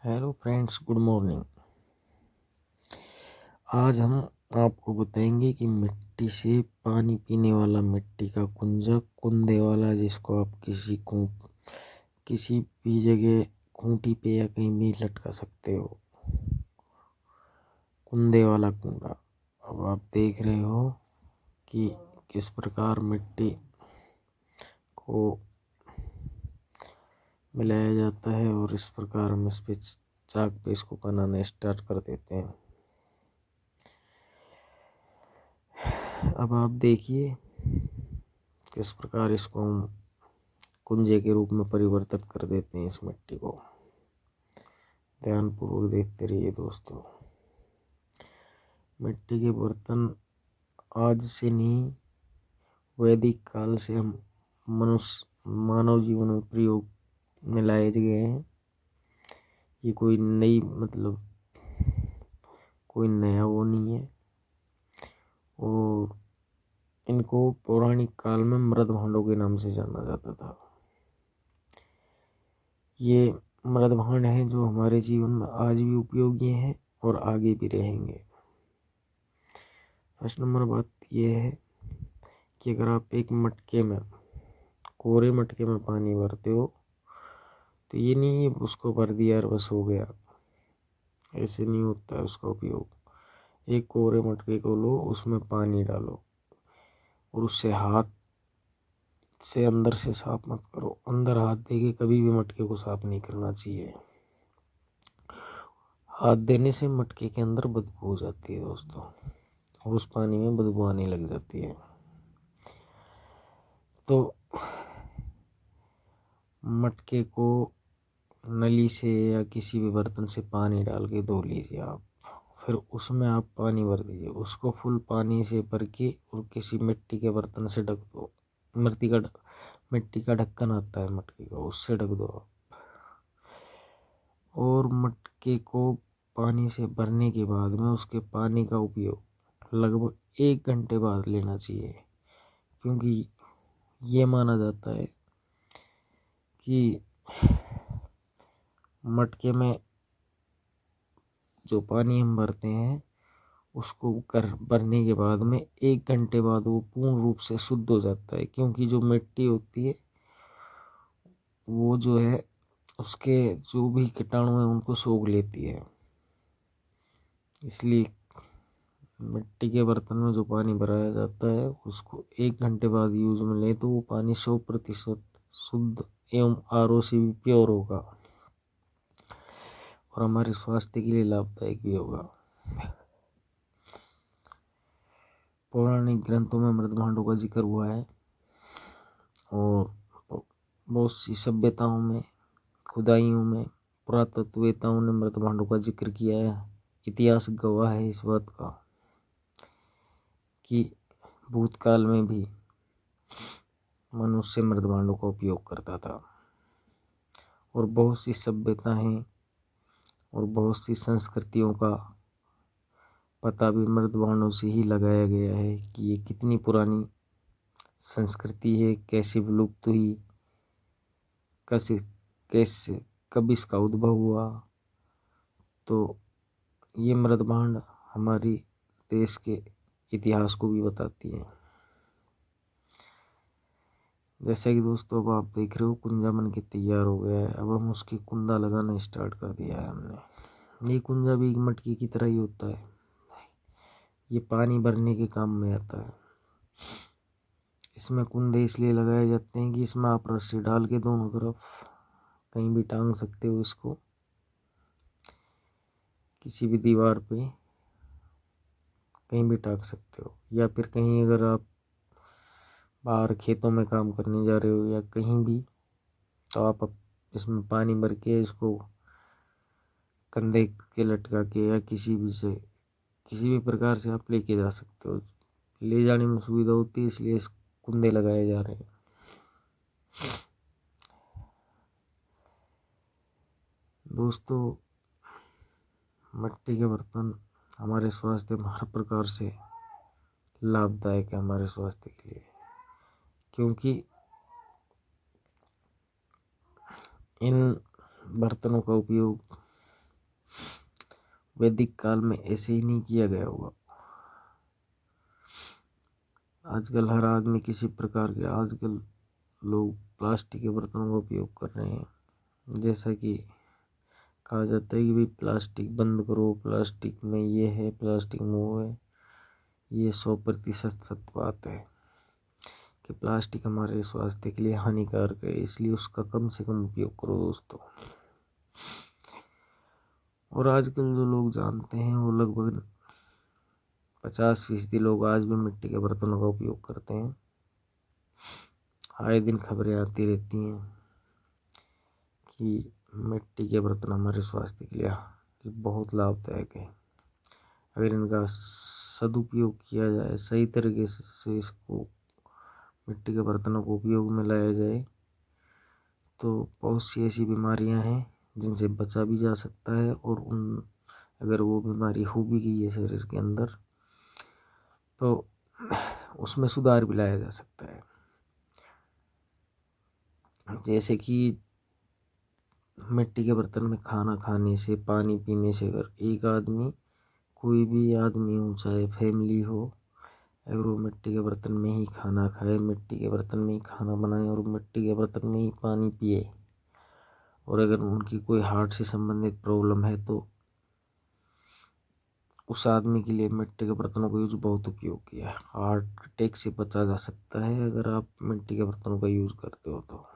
Hello friends, good morning. आज हम आपको बताएंगे कि मिट्टी से पानी पीने वाला मिट्टी का कुंजा, कुंदे वाला, जिसको आप किसी भी जगह खूंटी पे या कहीं भी लटका सकते हो, कुंदे वाला कुंडा। अब आप देख रहे हो कि किस प्रकार मिट्टी को मिलाया जाता है और इस प्रकार हम इस पे चाक पे इसको बनाना स्टार्ट कर देते हैं। अब आप देखिए किस प्रकार इसको हम कुंजे के रूप में परिवर्तित कर देते हैं। इस मिट्टी को ध्यानपूर्वक देखते रहिए दोस्तों। मिट्टी के बर्तन आज से नहीं, वैदिक काल से हम मानव जीवन में प्रयोग में लाए गए हैं। ये कोई कोई नया वो नहीं है। और इनको पौराणिक काल में मृद भांडों के नाम से जाना जाता था। ये मृद भांड हैं जो हमारे जीवन में आज भी उपयोगी हैं और आगे भी रहेंगे। फर्स्ट नंबर बात यह है कि अगर आप एक मटके में, कोरे मटके में पानी भरते हो तो ये नहीं उसको भर दिया और बस हो गया, ऐसे नहीं होता है उसका उपयोग। एक कोरे मटके को लो, उसमें पानी डालो और उससे हाथ से अंदर से साफ मत करो। अंदर हाथ देके कभी भी मटके को साफ नहीं करना चाहिए। हाथ देने से मटके के अंदर बदबू हो जाती है दोस्तों, और उस पानी में बदबू आने लग जाती है। तो मटके को नली से या किसी भी बर्तन से पानी डाल के धो लीजिए आप। फिर उसमें आप पानी भर दीजिए, उसको फुल पानी से भर के और किसी मिट्टी के बर्तन से ढक दो। मिट्टी का ढक्कन आता है मटके का, उससे ढक दो आप। और मटके को पानी से भरने के बाद में उसके पानी का उपयोग लगभग 1 घंटे बाद लेना चाहिए, क्योंकि ये माना जाता है कि मटके में जो पानी हम भरते हैं उसको भरने के बाद में 1 घंटे बाद वो पूर्ण रूप से शुद्ध हो जाता है, क्योंकि जो मिट्टी होती है वो जो है उसके जो भी कीटाणु हैं उनको सोख लेती है। इसलिए मिट्टी के बर्तन में जो पानी भराया जाता है उसको 1 घंटे बाद यूज में ले तो वो पानी 100% शुद्ध एवं आरओ से भी प्योर होगा और हमारे स्वास्थ्य के लिए लाभदायक भी होगा। पौराणिक ग्रंथों में मृद भांडों का जिक्र हुआ है और बहुत सी सभ्यताओं में, खुदाइयों में, पुरातत्ववेताओं ने मृद भांडों का जिक्र किया है। इतिहास गवाह है इस बात का कि भूतकाल में भी मनुष्य मृद भांडों का उपयोग करता था और बहुत सी सभ्यताएं और बहुत सी संस्कृतियों का पता भी मृद भांडों से ही लगाया गया है कि ये कितनी पुरानी संस्कृति है, कैसे विलुप्त हुई, कैसे कैसे कब इसका उद्भव हुआ। तो ये मृद भांड हमारी देश के इतिहास को भी बताती है। जैसा कि दोस्तों अब आप देख रहे हो कुंजा बन के तैयार हो गया है। अब हम उसकी कुंदा लगाना स्टार्ट कर दिया है हमने। ये कुंजा भी एक मटके की तरह ही होता है। ये पानी भरने के काम में आता है। इसमें कुंदे इसलिए लगाए जाते हैं कि इसमें आप रस्सी डाल के दोनों तरफ कहीं भी टांग सकते हो इसको, किसी भी दीवार पे कहीं भी टांग सकते हो। या फिर कहीं अगर आप बाहर खेतों में काम करने जा रहे हो या कहीं भी, तो आप इसमें पानी भर के इसको कंधे के लटका के या किसी भी प्रकार से आप लेके जा सकते हो। ले जाने में सुविधा होती है, इसलिए इस कुंदे लगाए जा रहे हैं। दोस्तों, मिट्टी के बर्तन हमारे स्वास्थ्य में हर प्रकार से लाभदायक है हमारे स्वास्थ्य के लिए, क्योंकि इन बर्तनों का उपयोग वैदिक काल में ऐसे ही नहीं किया गया होगा। आजकल हर आदमी किसी प्रकार के, आजकल लोग प्लास्टिक के बर्तनों का उपयोग कर रहे हैं। जैसा कि कहा जाता है कि भाई प्लास्टिक बंद करो, प्लास्टिक में ये है, प्लास्टिक में वो है। ये 100% सत्य बात है कि प्लास्टिक हमारे स्वास्थ्य के लिए हानिकारक है, इसलिए उसका कम से कम उपयोग करो दोस्तों। और आजकल जो लोग जानते हैं वो लगभग 50% लोग आज भी मिट्टी के बर्तनों का उपयोग करते हैं। आए दिन खबरें आती रहती हैं कि मिट्टी के बर्तन हमारे स्वास्थ्य के लिए बहुत लाभदायक है। अगर इनका सदुपयोग किया जाए, सही तरीके से इसको मिट्टी के बर्तनों को उपयोग में लाया जाए, तो बहुत सी ऐसी बीमारियां हैं जिनसे बचा भी जा सकता है। और अगर वो बीमारी हो भी गई है शरीर के अंदर, तो उसमें सुधार भी लाया जा सकता है। जैसे कि मिट्टी के बर्तन में खाना खाने से, पानी पीने से, अगर एक आदमी, कोई भी आदमी हो, चाहे फैमिली हो, अगर वो मिट्टी के बर्तन में ही खाना खाए, मिट्टी के बर्तन में ही खाना बनाए और मिट्टी के बर्तन में ही पानी पिए, और अगर उनकी कोई हार्ट से संबंधित प्रॉब्लम है, तो उस आदमी के लिए मिट्टी के बर्तनों का यूज बहुत उपयोगी है। हार्ट अटैक से बचा जा सकता है अगर आप मिट्टी के बर्तनों का यूज करते हो तो।